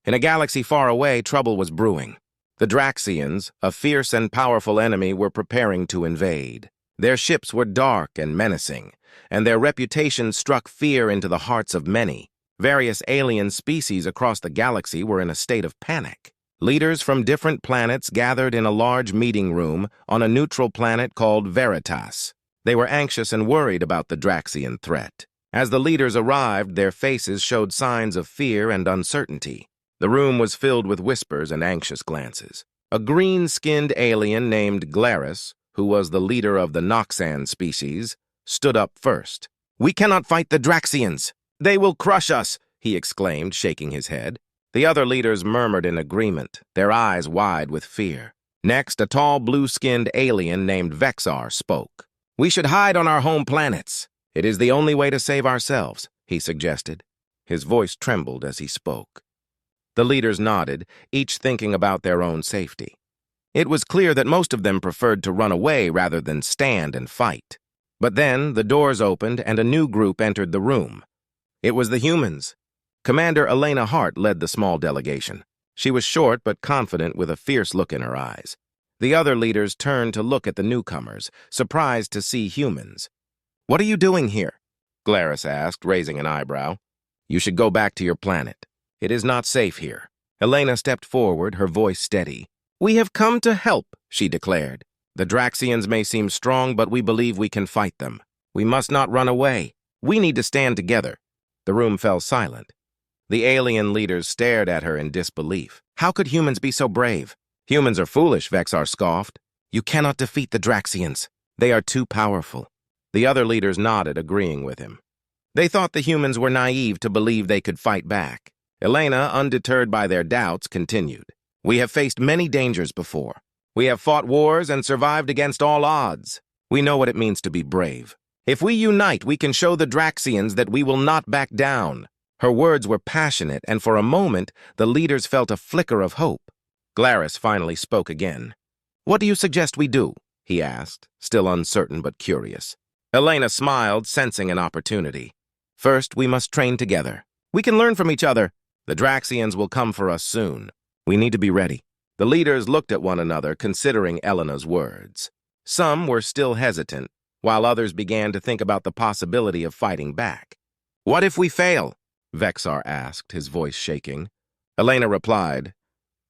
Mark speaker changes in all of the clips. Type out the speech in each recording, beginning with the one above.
Speaker 1: In a galaxy far away, trouble was brewing. The Draxians, a fierce and powerful enemy, were preparing to invade. Their ships were dark and menacing, and their reputation struck fear into the hearts of many. Various alien species across the galaxy were in a state of panic. Leaders from different planets gathered in a large meeting room on a neutral planet called Veritas. They were anxious and worried about the Draxian threat. As the leaders arrived, their faces showed signs of fear and uncertainty. The room was filled with whispers and anxious glances. A green-skinned alien named Glarus, who was the leader of the Noxan species, stood up first. "We cannot fight the Draxians. They will crush us," he exclaimed, shaking his head. The other leaders murmured in agreement, their eyes wide with fear. Next, a tall blue-skinned alien named Vexar spoke. "We should hide on our home planets. It is the only way to save ourselves," he suggested. His voice trembled as he spoke. The leaders nodded, each thinking about their own safety. It was clear that most of them preferred to run away rather than stand and fight. But then the doors opened and a new group entered the room. It was the humans. Commander Elena Hart led the small delegation. She was short but confident with a fierce look in her eyes. The other leaders turned to look at the newcomers, surprised to see humans. "What are you doing here?" Glarus asked, raising an eyebrow. "You should go back to your planet. It is not safe here." Elena stepped forward, her voice steady. "We have come to help," she declared. "The Draxians may seem strong, but we believe we can fight them. We must not run away. We need to stand together." The room fell silent. The alien leaders stared at her in disbelief. How could humans be so brave? "Humans are foolish," Vexar scoffed. "You cannot defeat the Draxians. They are too powerful." The other leaders nodded, agreeing with him. They thought the humans were naive to believe they could fight back. Elena, undeterred by their doubts, continued. "We have faced many dangers before. We have fought wars and survived against all odds. We know what it means to be brave. If we unite, we can show the Draxians that we will not back down." Her words were passionate, and for a moment, the leaders felt a flicker of hope. Glarus finally spoke again. "What do you suggest we do?" he asked, still uncertain but curious. Elena smiled, sensing an opportunity. "First, we must train together. We can learn from each other. The Draxians will come for us soon. We need to be ready." The leaders looked at one another, considering Elena's words. Some were still hesitant, while others began to think about the possibility of fighting back. "What if we fail?" Vexar asked, his voice shaking. Elena replied,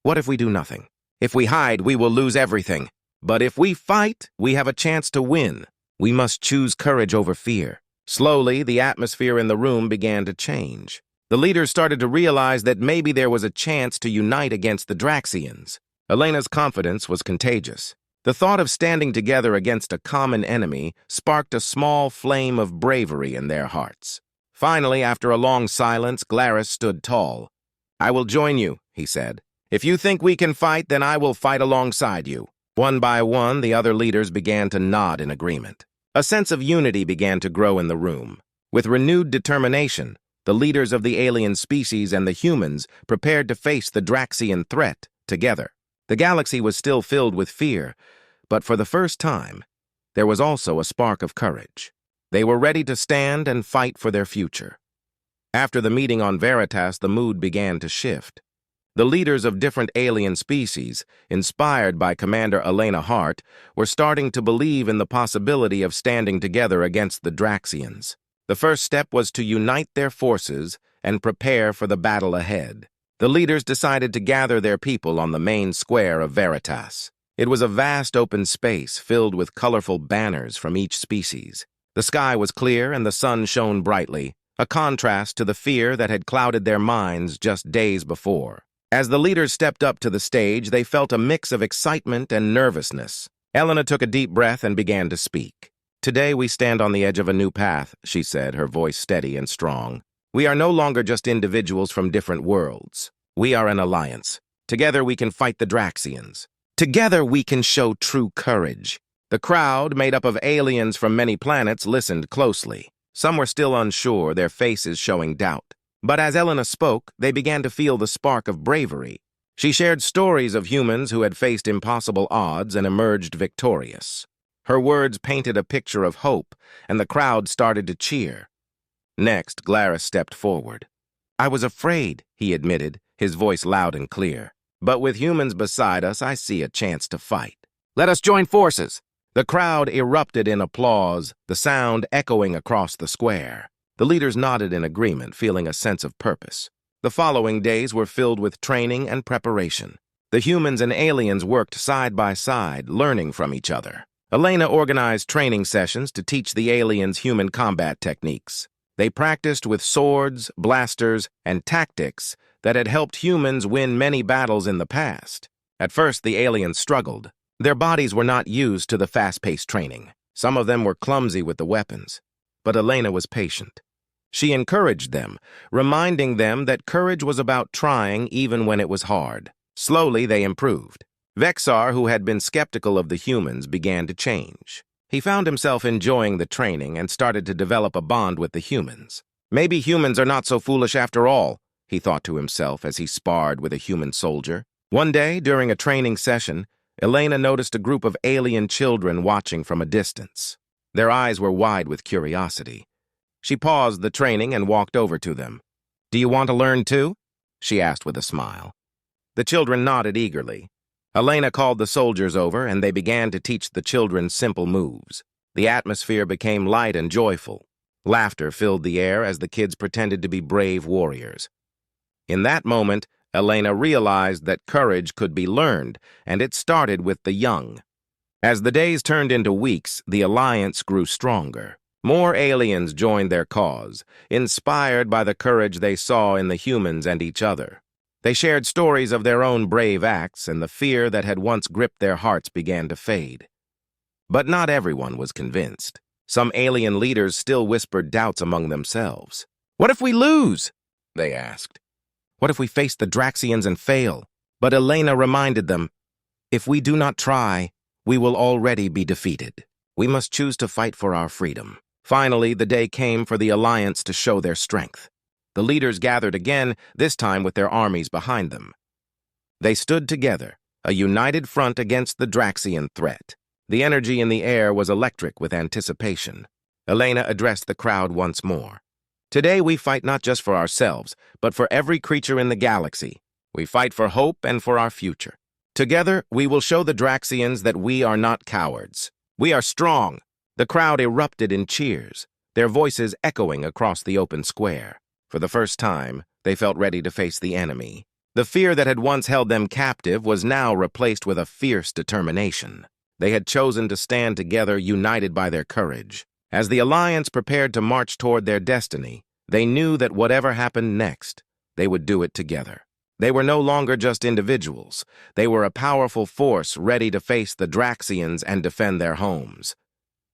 Speaker 1: "What if we do nothing? If we hide, we will lose everything. But if we fight, we have a chance to win. We must choose courage over fear." Slowly, the atmosphere in the room began to change. The leaders started to realize that maybe there was a chance to unite against the Draxians. Elena's confidence was contagious. The thought of standing together against a common enemy sparked a small flame of bravery in their hearts. Finally, after a long silence, Glarus stood tall. "I will join you," he said. "If you think we can fight, then I will fight alongside you." One by one, the other leaders began to nod in agreement. A sense of unity began to grow in the room. With renewed determination, the leaders of the alien species and the humans prepared to face the Draxian threat together. The galaxy was still filled with fear, but for the first time, there was also a spark of courage. They were ready to stand and fight for their future. After the meeting on Veritas, the mood began to shift. The leaders of different alien species, inspired by Commander Elena Hart, were starting to believe in the possibility of standing together against the Draxians. The first step was to unite their forces and prepare for the battle ahead. The leaders decided to gather their people on the main square of Veritas. It was a vast open space filled with colorful banners from each species. The sky was clear and the sun shone brightly, a contrast to the fear that had clouded their minds just days before. As the leaders stepped up to the stage, they felt a mix of excitement and nervousness. Elena took a deep breath and began to speak. "Today we stand on the edge of a new path," she said, her voice steady and strong. "We are no longer just individuals from different worlds. We are an alliance. Together we can fight the Draxians. Together we can show true courage." The crowd, made up of aliens from many planets, listened closely. Some were still unsure, their faces showing doubt. But as Elena spoke, they began to feel the spark of bravery. She shared stories of humans who had faced impossible odds and emerged victorious. Her words painted a picture of hope, and the crowd started to cheer. Next, Glarus stepped forward. "I was afraid," he admitted, his voice loud and clear. "But with humans beside us, I see a chance to fight. Let us join forces." The crowd erupted in applause, the sound echoing across the square. The leaders nodded in agreement, feeling a sense of purpose. The following days were filled with training and preparation. The humans and aliens worked side by side, learning from each other. Elena organized training sessions to teach the aliens human combat techniques. They practiced with swords, blasters, and tactics that had helped humans win many battles in the past. At first, the aliens struggled. Their bodies were not used to the fast-paced training. Some of them were clumsy with the weapons. But Elena was patient. She encouraged them, reminding them that courage was about trying even when it was hard. Slowly, they improved. Vexar, who had been skeptical of the humans, began to change. He found himself enjoying the training and started to develop a bond with the humans. Maybe humans are not so foolish after all, he thought to himself as he sparred with a human soldier. One day, during a training session, Elena noticed a group of alien children watching from a distance. Their eyes were wide with curiosity. She paused the training and walked over to them. "Do you want to learn too?" she asked with a smile. The children nodded eagerly. Elena called the soldiers over, and they began to teach the children simple moves. The atmosphere became light and joyful. Laughter filled the air as the kids pretended to be brave warriors. In that moment, Elena realized that courage could be learned, and it started with the young. As the days turned into weeks, the alliance grew stronger. More aliens joined their cause, inspired by the courage they saw in the humans and each other. They shared stories of their own brave acts, and the fear that had once gripped their hearts began to fade. But not everyone was convinced. Some alien leaders still whispered doubts among themselves. "What if we lose?" they asked. "What if we face the Draxians and fail?" But Elena reminded them, "If we do not try, we will already be defeated. We must choose to fight for our freedom." Finally, the day came for the Alliance to show their strength. The leaders gathered again, this time with their armies behind them. They stood together, a united front against the Draxian threat. The energy in the air was electric with anticipation. Elena addressed the crowd once more. "Today we fight not just for ourselves, but for every creature in the galaxy. We fight for hope and for our future. Together, we will show the Draxians that we are not cowards. We are strong." The crowd erupted in cheers, their voices echoing across the open square. For the first time, they felt ready to face the enemy. The fear that had once held them captive was now replaced with a fierce determination. They had chosen to stand together, united by their courage. As the Alliance prepared to march toward their destiny, they knew that whatever happened next, they would do it together. They were no longer just individuals. They were a powerful force ready to face the Draxians and defend their homes.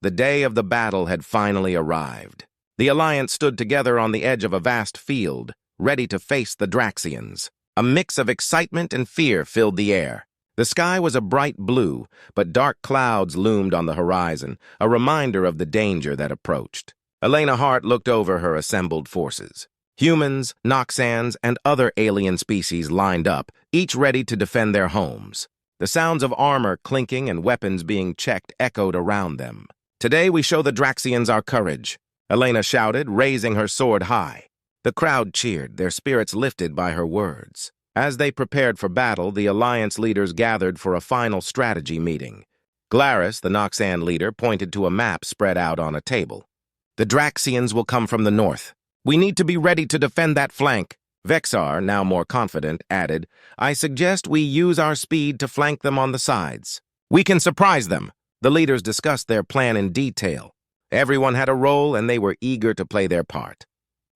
Speaker 1: The day of the battle had finally arrived. The Alliance stood together on the edge of a vast field, ready to face the Draxians. A mix of excitement and fear filled the air. The sky was a bright blue, but dark clouds loomed on the horizon, a reminder of the danger that approached. Elena Hart looked over her assembled forces. Humans, Noxans, and other alien species lined up, each ready to defend their homes. The sounds of armor clinking and weapons being checked echoed around them. "Today we show the Draxians our courage," Elena shouted, raising her sword high. The crowd cheered, their spirits lifted by her words. As they prepared for battle, the Alliance leaders gathered for a final strategy meeting. Glaris, the Noxan leader, pointed to a map spread out on a table. "The Draxians will come from the north. We need to be ready to defend that flank." Vexar, now more confident, added, "I suggest we use our speed to flank them on the sides. We can surprise them." The leaders discussed their plan in detail. Everyone had a role, and they were eager to play their part.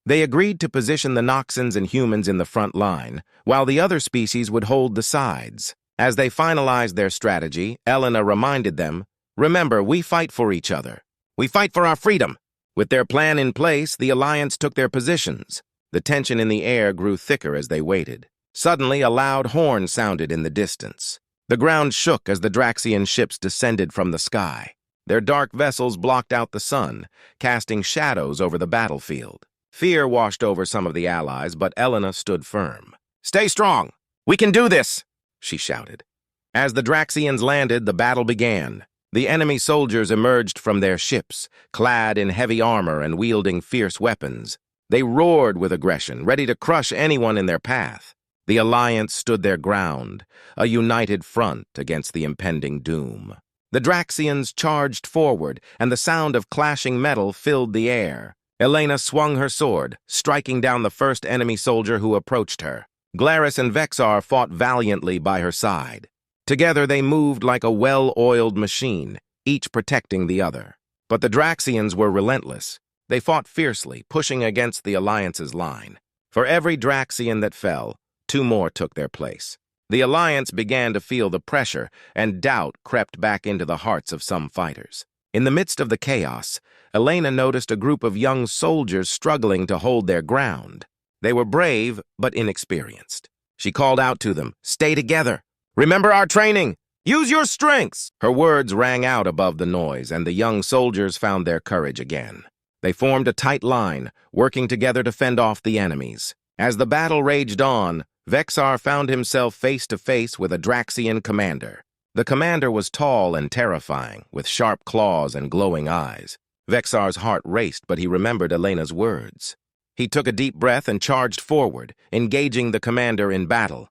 Speaker 1: They agreed to position the Noxans and humans in the front line, while the other species would hold the sides. As they finalized their strategy, Elena reminded them, "Remember, we fight for each other. We fight for our freedom." With their plan in place, the Alliance took their positions. The tension in the air grew thicker as they waited. Suddenly, a loud horn sounded in the distance. The ground shook as the Draxian ships descended from the sky. Their dark vessels blocked out the sun, casting shadows over the battlefield. Fear washed over some of the allies, but Elena stood firm. "Stay strong! We can do this!" she shouted. As the Draxians landed, the battle began. The enemy soldiers emerged from their ships, clad in heavy armor and wielding fierce weapons. They roared with aggression, ready to crush anyone in their path. The Alliance stood their ground, a united front against the impending doom. The Draxians charged forward, and the sound of clashing metal filled the air. Elena swung her sword, striking down the first enemy soldier who approached her. Glaris and Vexar fought valiantly by her side. Together they moved like a well-oiled machine, each protecting the other. But the Draxians were relentless. They fought fiercely, pushing against the Alliance's line. For every Draxian that fell, 2 more took their place. The Alliance began to feel the pressure, and doubt crept back into the hearts of some fighters. In the midst of the chaos, Elena noticed a group of young soldiers struggling to hold their ground. They were brave, but inexperienced. She called out to them, "Stay together! Remember our training! Use your strengths!" Her words rang out above the noise, and the young soldiers found their courage again. They formed a tight line, working together to fend off the enemies. As the battle raged on, Vexar found himself face to face with a Draxian commander. The commander was tall and terrifying, with sharp claws and glowing eyes. Vexar's heart raced, but he remembered Elena's words. He took a deep breath and charged forward, engaging the commander in battle.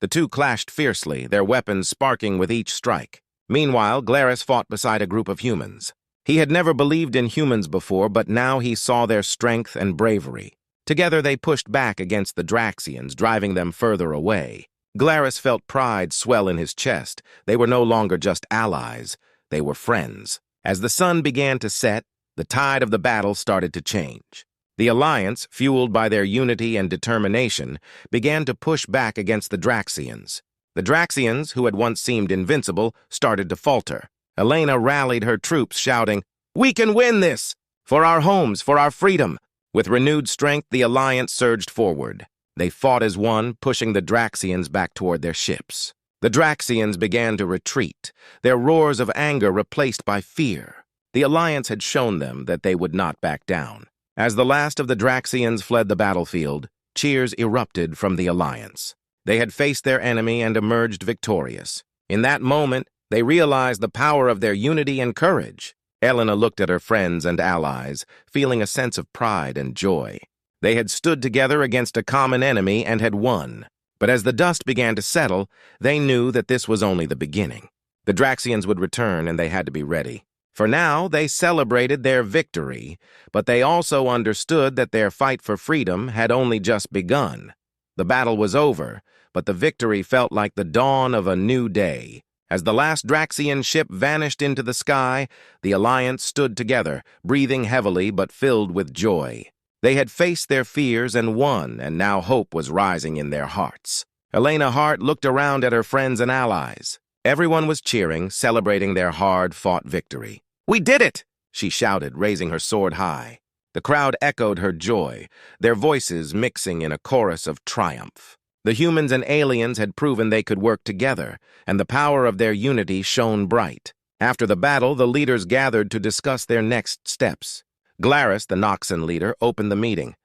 Speaker 1: The two clashed fiercely, their weapons sparking with each strike. Meanwhile, Glaris fought beside a group of humans. He had never believed in humans before, but now he saw their strength and bravery. Together they pushed back against the Draxians, driving them further away. Glaris felt pride swell in his chest. They were no longer just allies, they were friends. As the sun began to set, the tide of the battle started to change. The Alliance, fueled by their unity and determination, began to push back against the Draxians. The Draxians, who had once seemed invincible, started to falter. Elena rallied her troops, shouting, "We can win this! For our homes, for our freedom!" With renewed strength, the Alliance surged forward. They fought as one, pushing the Draxians back toward their ships. The Draxians began to retreat, their roars of anger replaced by fear. The Alliance had shown them that they would not back down. As the last of the Draxians fled the battlefield, cheers erupted from the Alliance. They had faced their enemy and emerged victorious. In that moment, they realized the power of their unity and courage. Elena looked at her friends and allies, feeling a sense of pride and joy. They had stood together against a common enemy and had won. But as the dust began to settle, they knew that this was only the beginning. The Draxians would return, and they had to be ready. For now, they celebrated their victory, but they also understood that their fight for freedom had only just begun. The battle was over, but the victory felt like the dawn of a new day. As the last Draxian ship vanished into the sky, the Alliance stood together, breathing heavily but filled with joy. They had faced their fears and won, and now hope was rising in their hearts. Elena Hart looked around at her friends and allies. Everyone was cheering, celebrating their hard-fought victory. "We did it!" she shouted, raising her sword high. The crowd echoed her joy, their voices mixing in a chorus of triumph. The humans and aliens had proven they could work together, and the power of their unity shone bright. After the battle, the leaders gathered to discuss their next steps. Glaris, the Noxan leader, opened the meeting.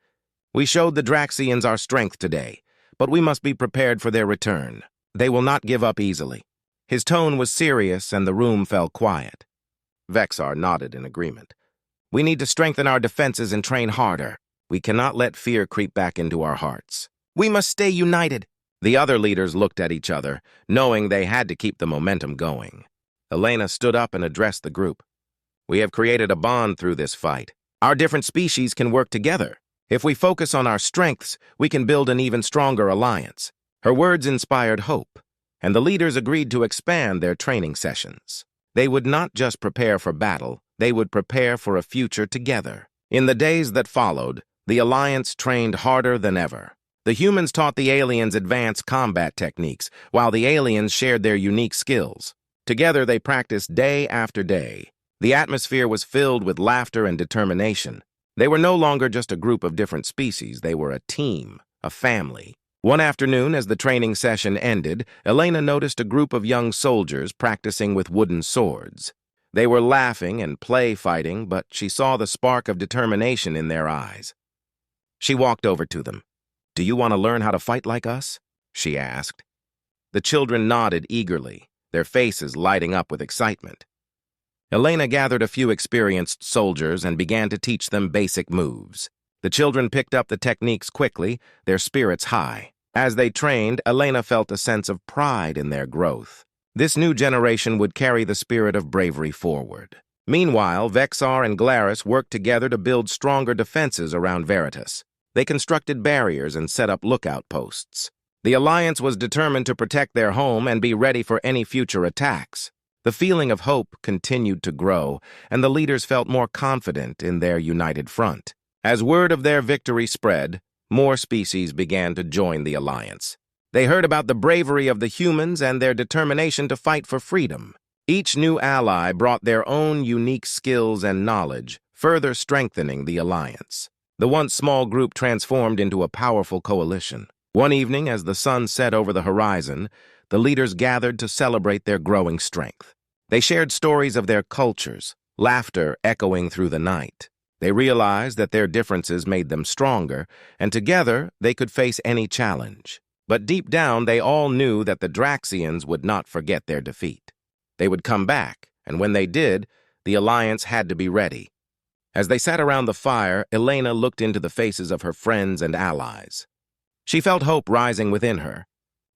Speaker 1: "We showed the Draxians our strength today, but we must be prepared for their return. They will not give up easily." His tone was serious, and the room fell quiet. Vexar nodded in agreement. "We need to strengthen our defenses and train harder. We cannot let fear creep back into our hearts. We must stay united." The other leaders looked at each other, knowing they had to keep the momentum going. Elena stood up and addressed the group. "We have created a bond through this fight. Our different species can work together. If we focus on our strengths, we can build an even stronger alliance." Her words inspired hope, and the leaders agreed to expand their training sessions. They would not just prepare for battle, they would prepare for a future together. In the days that followed, the Alliance trained harder than ever. The humans taught the aliens advanced combat techniques, while the aliens shared their unique skills. Together they practiced day after day. The atmosphere was filled with laughter and determination. They were no longer just a group of different species, they were a team, a family. One afternoon, as the training session ended, Elena noticed a group of young soldiers practicing with wooden swords. They were laughing and play-fighting, but she saw the spark of determination in their eyes. She walked over to them. "Do you want to learn how to fight like us?" she asked. The children nodded eagerly, their faces lighting up with excitement. Elena gathered a few experienced soldiers and began to teach them basic moves. The children picked up the techniques quickly, their spirits high. As they trained, Elena felt a sense of pride in their growth. This new generation would carry the spirit of bravery forward. Meanwhile, Vexar and Glaris worked together to build stronger defenses around Veritas. They constructed barriers and set up lookout posts. The Alliance was determined to protect their home and be ready for any future attacks. The feeling of hope continued to grow, and the leaders felt more confident in their united front. As word of their victory spread, more species began to join the Alliance. They heard about the bravery of the humans and their determination to fight for freedom. Each new ally brought their own unique skills and knowledge, further strengthening the Alliance. The once small group transformed into a powerful coalition. One evening, as the sun set over the horizon, the leaders gathered to celebrate their growing strength. They shared stories of their cultures, laughter echoing through the night. They realized that their differences made them stronger, and together they could face any challenge. But deep down, they all knew that the Draxians would not forget their defeat. They would come back, and when they did, the Alliance had to be ready. As they sat around the fire, Elena looked into the faces of her friends and allies. She felt hope rising within her.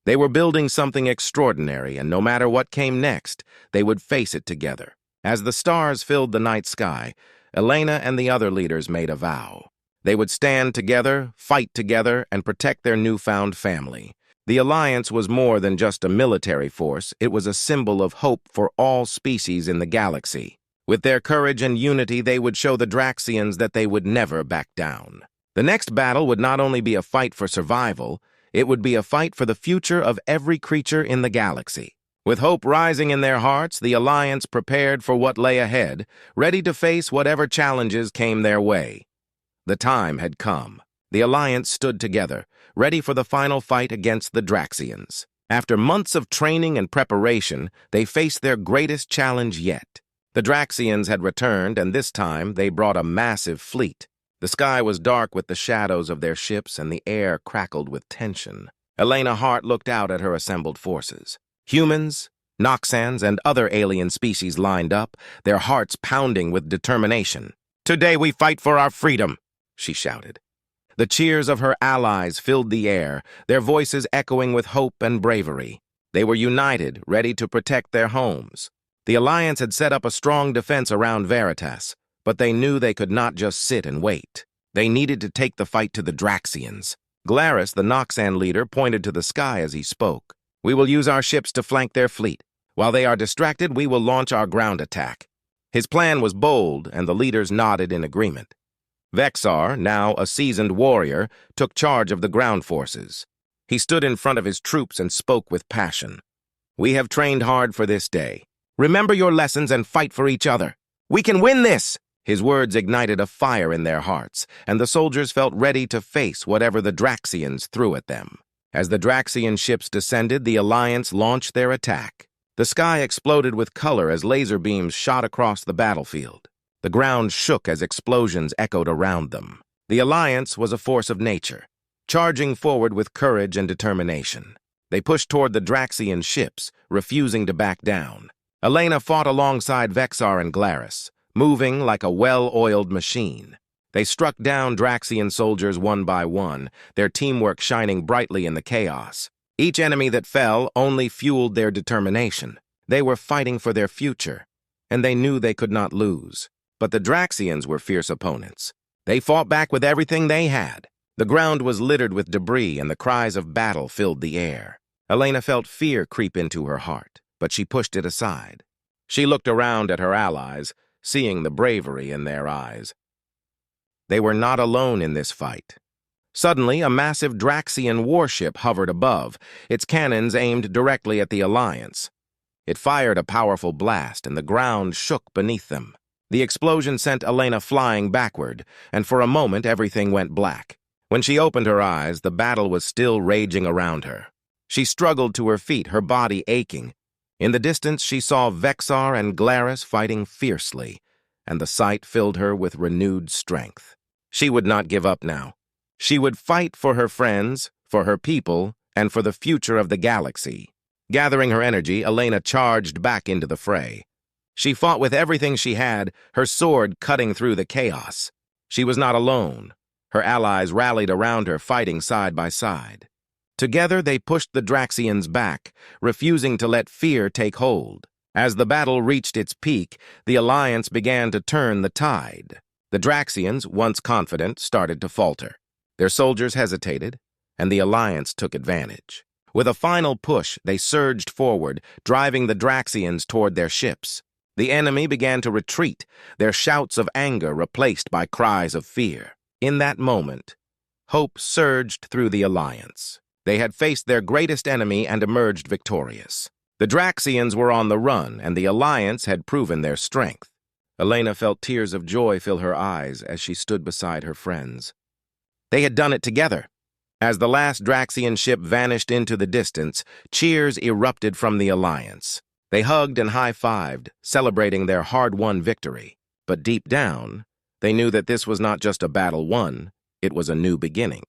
Speaker 1: They were building something extraordinary, and no matter what came next, they would face it together. As the stars filled the night sky, Elena and the other leaders made a vow. They would stand together, fight together, and protect their newfound family. The Alliance was more than just a military force. It was a symbol of hope for all species in the galaxy. With their courage and unity, they would show the Draxians that they would never back down. The next battle would not only be a fight for survival, it would be a fight for the future of every creature in the galaxy. With hope rising in their hearts, the Alliance prepared for what lay ahead, ready to face whatever challenges came their way. The time had come. The Alliance stood together, ready for the final fight against the Draxians. After months of training and preparation, they faced their greatest challenge yet. The Draxians had returned, and this time they brought a massive fleet. The sky was dark with the shadows of their ships, and the air crackled with tension. Elena Hart looked out at her assembled forces. Humans, Noxans, and other alien species lined up, their hearts pounding with determination. "Today we fight for our freedom," she shouted. The cheers of her allies filled the air, their voices echoing with hope and bravery. They were united, ready to protect their homes. The Alliance had set up a strong defense around Veritas, but they knew they could not just sit and wait. They needed to take the fight to the Draxians. Glaris, the Noxan leader, pointed to the sky as he spoke. "We will use our ships to flank their fleet. While they are distracted, we will launch our ground attack." His plan was bold, and the leaders nodded in agreement. Vexar, now a seasoned warrior, took charge of the ground forces. He stood in front of his troops and spoke with passion. "We have trained hard for this day. Remember your lessons and fight for each other. We can win this!" His words ignited a fire in their hearts, and the soldiers felt ready to face whatever the Draxians threw at them. As the Draxian ships descended, the Alliance launched their attack. The sky exploded with color as laser beams shot across the battlefield. The ground shook as explosions echoed around them. The Alliance was a force of nature, charging forward with courage and determination. They pushed toward the Draxian ships, refusing to back down. Elena fought alongside Vexar and Glaris, moving like a well-oiled machine. They struck down Draxian soldiers one by one, their teamwork shining brightly in the chaos. Each enemy that fell only fueled their determination. They were fighting for their future, and they knew they could not lose. But the Draxians were fierce opponents. They fought back with everything they had. The ground was littered with debris, and the cries of battle filled the air. Elena felt fear creep into her heart, but she pushed it aside. She looked around at her allies, seeing the bravery in their eyes. They were not alone in this fight. Suddenly, a massive Draxian warship hovered above, its cannons aimed directly at the Alliance. It fired a powerful blast, and the ground shook beneath them. The explosion sent Elena flying backward, and for a moment everything went black. When she opened her eyes, the battle was still raging around her. She struggled to her feet, her body aching. In the distance, she saw Vexar and Glaris fighting fiercely, and the sight filled her with renewed strength. She would not give up now. She would fight for her friends, for her people, and for the future of the galaxy. Gathering her energy, Elena charged back into the fray. She fought with everything she had, her sword cutting through the chaos. She was not alone. Her allies rallied around her, fighting side by side. Together, they pushed the Draxians back, refusing to let fear take hold. As the battle reached its peak, the Alliance began to turn the tide. The Draxians, once confident, started to falter. Their soldiers hesitated, and the Alliance took advantage. With a final push, they surged forward, driving the Draxians toward their ships. The enemy began to retreat, their shouts of anger replaced by cries of fear. In that moment, hope surged through the Alliance. They had faced their greatest enemy and emerged victorious. The Draxians were on the run, and the Alliance had proven their strength. Elena felt tears of joy fill her eyes as she stood beside her friends. They had done it together. As the last Draxian ship vanished into the distance, cheers erupted from the Alliance. They hugged and high-fived, celebrating their hard-won victory. But deep down, they knew that this was not just a battle won, it was a new beginning.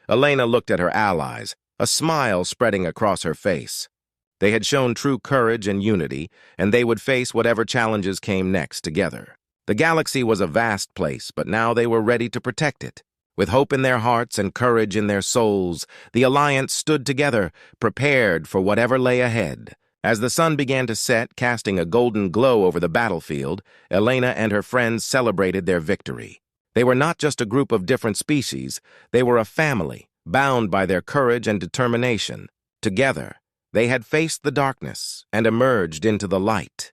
Speaker 1: Elena looked at her allies, a smile spreading across her face. They had shown true courage and unity, and they would face whatever challenges came next together. The galaxy was a vast place, but now they were ready to protect it. With hope in their hearts and courage in their souls, the Alliance stood together, prepared for whatever lay ahead. As the sun began to set, casting a golden glow over the battlefield, Elena and her friends celebrated their victory. They were not just a group of different species, they were a family, bound by their courage and determination. Together, they had faced the darkness and emerged into the light.